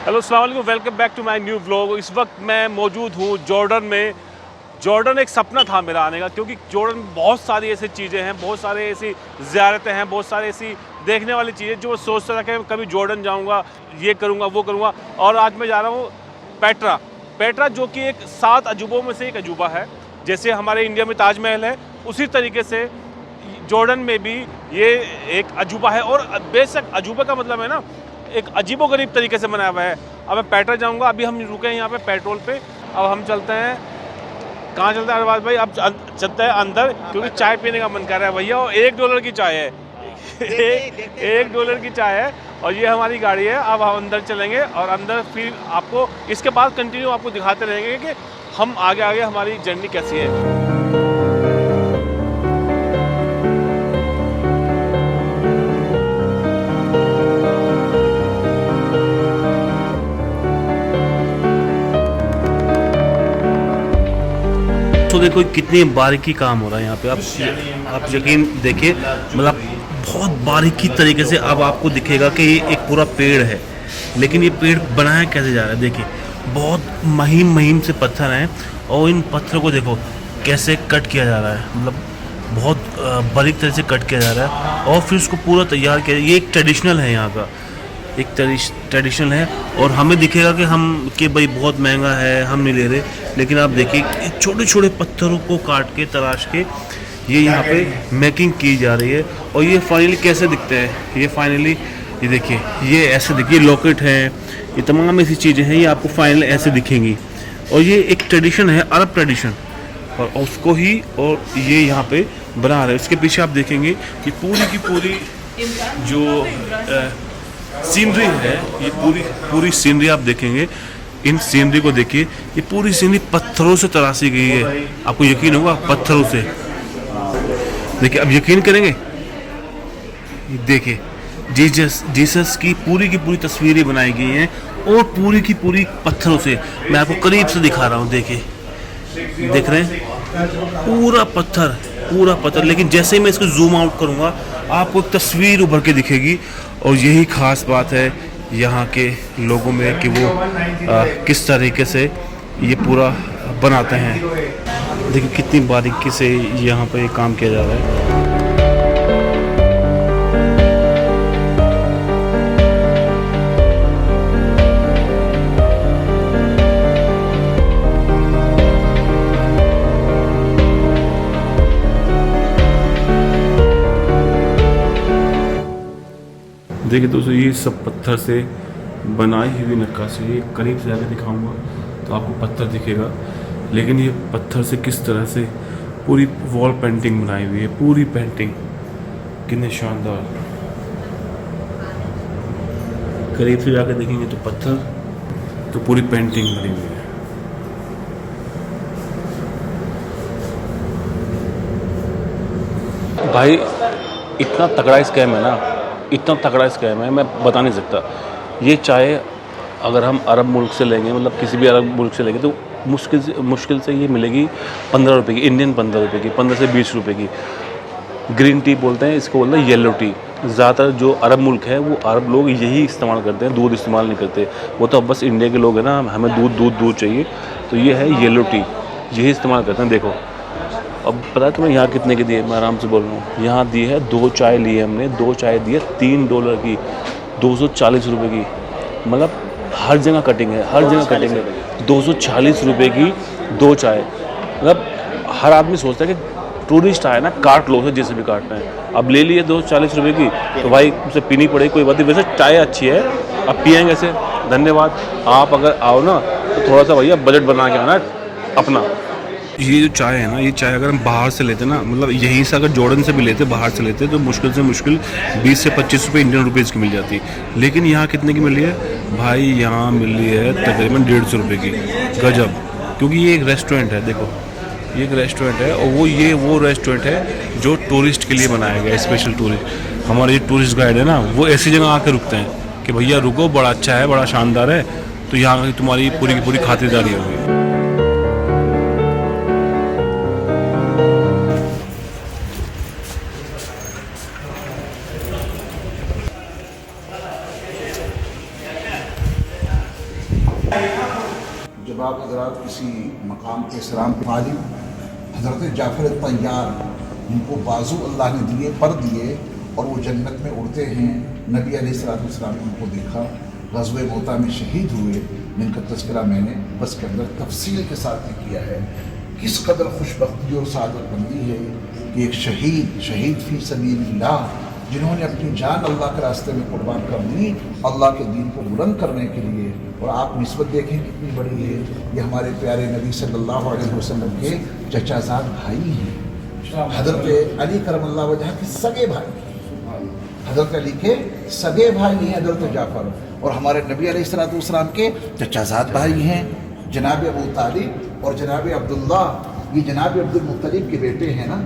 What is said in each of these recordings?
Hello अस्सलाम वालेकुम, welcome back to my new vlog. इस वक्त मैं मौजूद हूँ जॉर्डन में। जॉर्डन एक सपना था मेरा आने का, क्योंकि जॉर्डन में बहुत सारी ऐसी चीज़ें हैं, बहुत सारे ऐसी ज़ियारतें हैं, बहुत सारी ऐसी देखने वाली चीज़ें जो मैं सोचता था कि मैं कभी जॉर्डन जाऊँगा, ये करूँगा, वो करूँगा। और आज मैं जा रहा हूँ पेट्रा। पेट्रा जो कि एक 7 अजूबों में से एक अजूबा है। जैसे हमारे इंडिया में ताजमहल है, उसी तरीके से जॉर्डन में भी ये एक अजूबा है। और बेशक अजूबा का मतलब है ना, एक अजीबोगरीब तरीके से बनाया हुआ है। अब मैं पेट्रा जाऊंगा, अभी हम रुके हैं यहाँ पे पेट्रोल पे। अब हम चलते हैं, कहाँ चलते हैं अरबाज भाई? अब चलते हैं अंदर, क्योंकि चाय पीने का मन कर रहा है भैया। और $1 की चाय है, $1 की चाय है। और ये हमारी गाड़ी है। अब हम अंदर चलेंगे और अंदर फिर आपको इसके बाद कंटिन्यू आपको दिखाते रहेंगे कि हम आगे आगे हमारी जर्नी कैसी है। तो देखो कितनी बारीकी काम हो रहा है यहाँ पे। आप यकीन देखिए, मतलब बहुत बारीकी तरीके से अब आपको दिखेगा कि ये एक पूरा पेड़ है, लेकिन ये पेड़ बनाया कैसे जा रहा है। देखिए बहुत महीन महीन से पत्थर हैं और इन पत्थरों को देखो कैसे कट किया जा रहा है, मतलब बहुत बारीक तरह से कट किया जा रहा है और फिर उसको पूरा तैयार किया। ये एक ट्रेडिशनल है यहाँ का, एक ट्रेडिशनल है। और हमें दिखेगा कि भाई बहुत महंगा है, हम नहीं ले रहे, लेकिन आप देखिए छोटे छोटे पत्थरों को काट के तराश के ये यहाँ पे मेकिंग की जा रही है। और ये फाइनली कैसे दिखते हैं, ये फाइनली ये देखिए, ये ऐसे देखिए लॉकेट है, ये तमाम ऐसी चीज़ें हैं, ये आपको फाइनली ऐसे दिखेंगी। और ये एक ट्रेडिशन है, अरब ट्रेडिशन, और उसको ही और ये यहाँ पे बना रहे हैं। इसके पीछे आप देखेंगे कि पूरी की पूरी जो सीनरी है, ये पूरी सीनरी आप देखेंगे। इन सीनरी को देखिए, ये पूरी सीनरी पत्थरों से तराशी गई है। आपको यकीन होगा, पत्थरों से। देखिए अब यकीन करेंगे, देखिए जीसस की पूरी तस्वीरें बनाई गई हैं और पूरी की पूरी पत्थरों से। मैं आपको करीब से दिखा रहा हूँ, देखिए, देख रहे हैं, पूरा पत्थर। लेकिन जैसे ही मैं इसको जूम आउट करूँगा आपको एक तस्वीर उभर के दिखेगी। और यही खास बात है यहाँ के लोगों में कि वो किस तरीके से ये पूरा बनाते हैं। देखिए कितनी बारीकी से यहाँ पे काम किया जा रहा है। देखिए दोस्तों, ये सब पत्थर से बनाई हुई नक्काशी है। करीब से जाकर दिखाऊंगा तो आपको पत्थर दिखेगा, लेकिन ये पत्थर से किस तरह से पूरी वॉल पेंटिंग बनाई हुई है। पूरी पेंटिंग कितने शानदार। करीब से जाकर देखेंगे तो पत्थर, तो पूरी पेंटिंग बनी हुई है। भाई इतना तगड़ा स्कैम है ना, इतना तगड़ा स्कैम है, मैं बता नहीं सकता। ये चाय अगर हम अरब मुल्क से लेंगे, मतलब किसी भी अरब मुल्क से लेंगे, तो मुश्किल से ये मिलेगी 15 रुपये की, इंडियन 15 रुपये की, 15 से 20 रुपये की। ग्रीन टी बोलते हैं इसको, बोलते हैं येलो टी। ज़्यादातर जो अरब मुल्क है वो अरब लोग यही इस्तेमाल करते हैं, दूध इस्तेमाल नहीं करते। वो तो अब बस इंडिया के लोग हैं ना, हमें दूध चाहिए, तो ये है येलो टी, यही इस्तेमाल करते हैं। देखो अब पता है तुम्हें यहाँ कितने की दी है? मैं आराम से बोल रहा हूँ, यहाँ दी है 2 चाय ली है हमने, 2 चाय दी है $3 की, 240 रुपये की। मतलब हर जगह कटिंग है, हर जगह कटिंग है। 240 रुपये की 2 चाय। मतलब हर आदमी सोचता है कि टूरिस्ट आए ना, काट लो उसे जैसे भी काटना है। अब ले लिए 240 रुपये की, तो भाई उसे पीनी पड़ेगी, कोई बात नहीं। वैसे चाय अच्छी है, अब पिएंगे ऐसे। धन्यवाद। आप अगर आओ ना तो थोड़ा सा भैया बजट बना के आना अपना। ये जो चाय है ना, ये चाय अगर हम बाहर से लेते ना, मतलब यहीं से अगर जॉर्डन से भी लेते, बाहर से लेते, तो मुश्किल से मुश्किल 20 से 25 रुपये इंडियन रुपीज़ की मिल जाती। लेकिन यहाँ कितने की मिल रही है भाई? यहाँ मिल रही है तकरीबन 150 रुपये की। गजब। क्योंकि ये एक रेस्टोरेंट है, देखो ये एक रेस्टोरेंट है, और वो रेस्टोरेंट है जो टूरिस्ट के लिए बनाया गया है, स्पेशल टूरिस्ट। हमारे जो टूरिस्ट गाइड है ना, वो ऐसी जगह आकर रुकते हैं कि भैया रुको, बड़ा अच्छा है, बड़ा शानदार है, तो यहाँ की तुम्हारी पूरी की पूरी खातिरदारी होगी। जब आप हजरात किसी मकाम के सलाम के मालिक हज़रत जाफ़र तैयार, इनको बाजू अल्लाह ने दिए, पर दिए, और वो जन्नत में उड़ते हैं। नबी अलैहिस्सलाम ने उनको देखा, ग़ज़वे मोता में शहीद हुए, जिनका तज़किरा मैंने बस के अंदर तफसील के साथ में किया है। किस कदर खुशबख्ती और सादतमंदी है कि एक शहीद फ़ी सबीलिल्लाह, जिन्होंने अपनी जान अल्लाह के रास्ते में कुर्बान कर दी, अल्लाह के दीन को बुलंद करने के लिए। और आप निस्बत देखें कितनी बड़ी है, ये हमारे प्यारे नबी सल्लल्लाहु अलैहि वसल्लम के चचाजाद भाई हैं, हज़रत अली करमल्लाहु वजह के सगे भाई, हज़रत अली के सगे भाई हैं हज़रत जाफ़र, और हमारे नबी अलैहिस्सलाम के चचाजाद भाई हैं जनाब अबू तालिब और जनाब अब्दुल्ला, ये जनाब अब्दुल मुत्तलिब के बेटे हैं ना।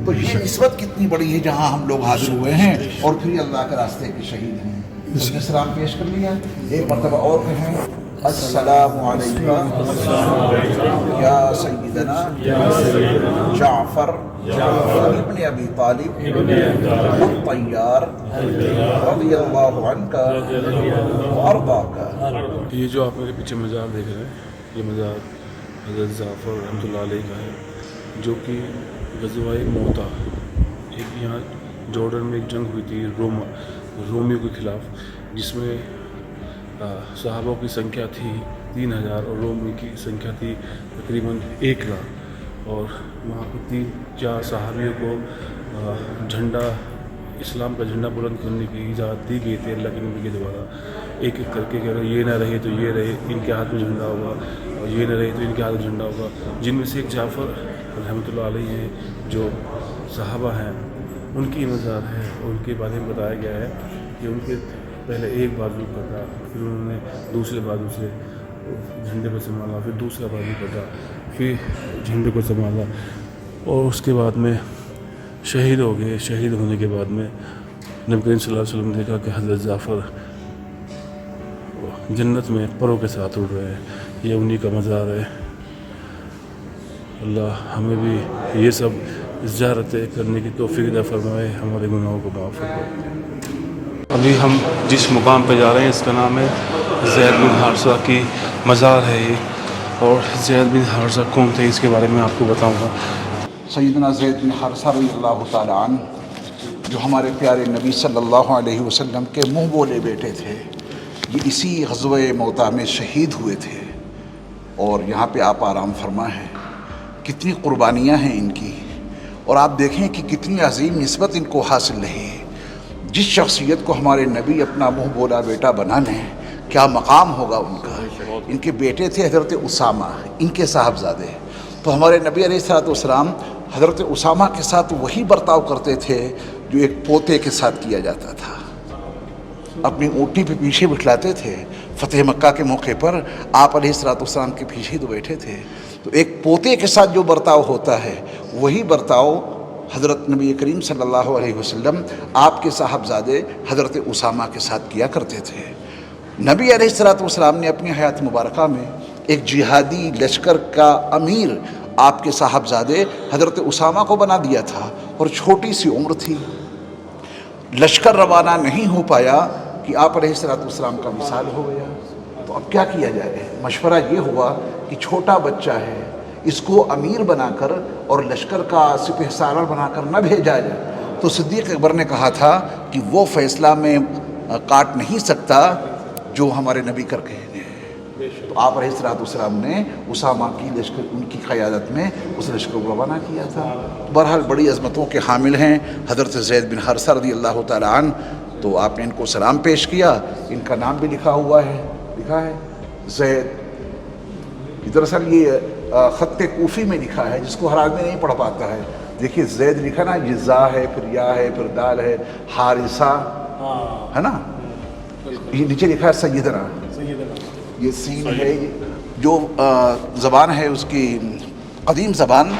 तो ये निस्बत कितनी बड़ी है जहाँ हम लोग हाजिर हुए हैं और फिर अल्लाह के रास्ते के शहीद हैं। उसने सलाम पेश कर लिया, एक मरतबा और कहें अस्सलामु अलैका या सय्यदना जाफ़र इब्न अबी तालिब तैयार रज़ियल्लाहु अन्का व अर्दाका। ये जो आप मेरे पीछे मज़ार देख रहे हैं, ये मज़ार हज़रत जाफ़र रहमतुल्लाह अलैह का है, जो कि ग़ज़वा मोता, एक यहाँ जॉर्डन में एक जंग हुई थी रोमियों के ख़िलाफ़, जिसमें सहाबों की संख्या थी 3000 और रोमी की संख्या थी तकरीबन 1 लाख। और वहाँ पर 3-4 सहाबियों को झंडा, इस्लाम का झंडा बुलंद करने की इजाज़त दी गई थी अल्लाह के नबी के द्वारा। एक एक करके कि अगर ये ना रहे तो ये रहे, इनके हाथ में झंडा होगा, और ये ना रहे तो इनके हाथ में झंडा होगा। जिनमें से एक जाफ़र रहमतुल्लाह अलैह हैं, जो सहाबा हैं, उनकी मज़ार है। उनके बारे में बताया गया है कि उनके पहले एक बाजू कटा, फिर उन्होंने दूसरे बाजू से झंडे को संभाला, फिर दूसरा बाजू कटा, फिर झंडे को संभाला, और उसके बाद में शहीद हो गए। शहीद होने के बाद में नबी करीम सल्लल्लाहु अलैहि वसल्लम ने देखा कि हज़रत जाफ़र जन्नत में परों के साथ उड़ रहे हैं, ये उन्हीं का मज़ार है। अल्लाह हमें भी ये सब ज़ियारतें करने की तौफ़ीक़ अता फ़रमाए, हमारे गुनाहों को माफ़ फरमाए। अभी हम जिस मुकाम पे जा रहे हैं, इसका नाम है ज़ैद बिन हारिसा की मज़ार है ये। और ज़ैद बिन हारिसा कौन थे, इसके बारे में आपको बताऊँगा। सैयदना ज़ैद बिन हारिसा रज़ियल्लाहु ताला अन्हु, जो हमारे प्यारे नबी सल्लल्लाहु अलैहि वसल्लम के मुँह बोले बेटे थे, ये इसी ग़ज़वे मोता में शहीद हुए थे। और यहाँ पे आप आराम फरमा हैं, कितनी क़ुरबानियाँ हैं इनकी, और आप देखें कि कितनी अजीम निस्बत इनको हासिल रही है। जिस शख्सियत को हमारे नबी अपना मुँह बोला बेटा बना लें, क्या मकाम होगा उनका। इनके बेटे थे हज़रत उसामा, इनके साहबजादे। तो हमारे नबी अलैहिस्सलाम हज़रत उसामा के साथ वही बर्ताव करते थे जो एक पोते के साथ किया जाता था। अपनी ऊँटनी पे पीछे बिठलाते थे। फ़तेह मक्का के मौके पर आप अलैहिस्सलाम के पीछे तो बैठे थे। तो एक पोते के साथ जो बर्ताव होता है, वही बर्ताव हज़रत नबी करीम सल्लल्लाहु अलैहि वसल्लम आपके साहबजादे हज़रत उसामा के साथ किया करते थे। नबी अलैहिस्सलाम ने अपनी हयात मुबारका में एक जिहादी लश्कर का अमीर आपके साहबजादे हज़रत उसामा को बना दिया था, और छोटी सी उम्र थी, लश्कर रवाना नहीं हो पाया कि आप अलैहिस्सलाम का विसाल हो गया। तो अब क्या किया जाए। मशवरा ये हुआ कि छोटा बच्चा है, इसको अमीर बनाकर और लश्कर का सिपह सालार बनाकर न भेजा जाए। तो सिद्दीक़ अकबर ने कहा था कि वो फ़ैसला मैं काट नहीं सकता जो हमारे नबी कर गए हैं। तो आप अलैहिस्सलाम ने उसामा की लश्कर, उनकी क़यादत में उस लश्कर को रवाना किया था। बहरहाल बड़ी अज़मतों के हामिल हैं हज़रत ज़ैद बिन हारिसा रज़ियल्लाहु ताला अन्हु। तो आपने इनको सलाम पेश किया, इनका नाम भी लिखा हुआ है, लिखा है ज़ैद। दरअसल ये ख़त्ते कूफ़ी में लिखा है, जिसको हर आदमी नहीं पढ़ पाता है। देखिए ज़ैद लिखा ना, ये ज़ा है, फिर या है, फिर दाल है, हारिसा है ना। ये नीचे लिखा है सैयदना, ये सीन है। जो ज़बान है उसकी कदीम ज़बान,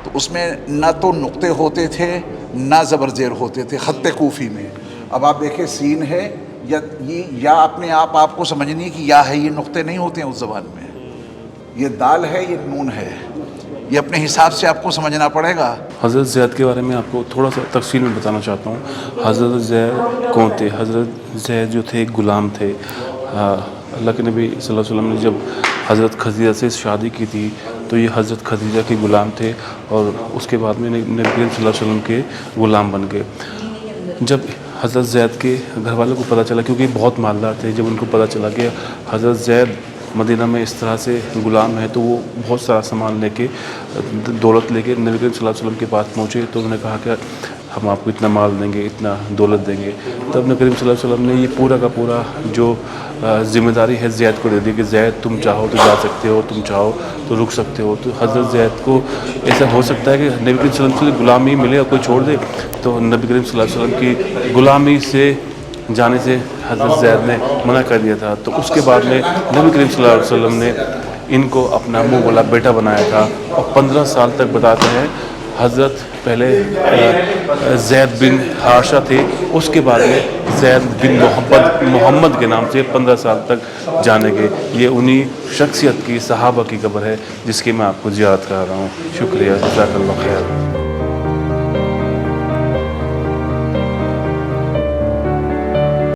तो उसमें ना तो नुक्ते होते थे ना ज़बर ज़ेर होते थे ख़त्ते कूफ़ी में। अब आप देखें सीन है, या ये या अपने आप आपको समझनी कि या है, ये नुक्ते नहीं होते हैं उस ज़बान में। ये दाल है, ये नून है, ये अपने हिसाब से आपको समझना पड़ेगा। हज़रत ज़ैद के बारे में आपको थोड़ा सा तफसील में बताना चाहता हूँ। हज़रत ज़ैद कौन थे? हज़रत ज़ैद जो थे एक ग़ुलाम थे अल्लाह के नबी सल्लल्लाहु अलैहि वसल्लम ने जब हज़रत खदीजा से शादी की थी तो ये हज़रत खदीजा के ग़ुलाम थे और उसके बाद में नबी करीम सल्लल्लाहु अलैहि वसल्लम के ग़ुलाम बन गए। जब हज़रत ज़ैद के घर वालों को पता चला, क्योंकि बहुत मालदार थे, जब उनको पता चला कि हज़रत ज़ैद मदीना में इस तरह से ग़ुलाम है, तो वो बहुत सारा सामान लेके, दौलत लेके नबी करीम सल्लल्लाहु अलैहि वसल्लम के पास पहुँचे। तो उन्होंने कहा कि हम आपको इतना माल देंगे, इतना दौलत देंगे। तब नबी करीम सल्लल्लाहु अलैहि वसल्लम ने ये पूरा का पूरा जो ज़िम्मेदारी है ज़ैद को दे दी कि ज़ैद तुम चाहो तो जा सकते हो, तुम चाहो तो रुक सकते हो। तो हज़रत ज़ैद को ऐसा हो सकता है कि नबी करीम सल्लल्लाहु अलैहि वसल्लम से ग़ुलामी मिले और कोई छोड़ दे, तो नबी करीम सल्लल्लाहु अलैहि वसल्लम की ग़ुलामी से जाने से हज़रत ज़ैद ने मना कर दिया था। तो उसके बाद में नबी करीम सल्लल्लाहु अलैहि वसल्लम ने इनको अपना मुँह वाला बेटा बनाया था और 15 साल तक बताते हैं हज़रत पहले ज़ैद बिन हारिसा थे, उसके बाद में ज़ैद बिन मोहम्मद के नाम से 15 साल तक जाने के। ये उन्हीं शख्सियत की, सहाबा की कब्र है जिसकी मैं आपको ज़ियारत करा रहा हूँ। शुक्रिया, जज़ाकल्लाह खैर।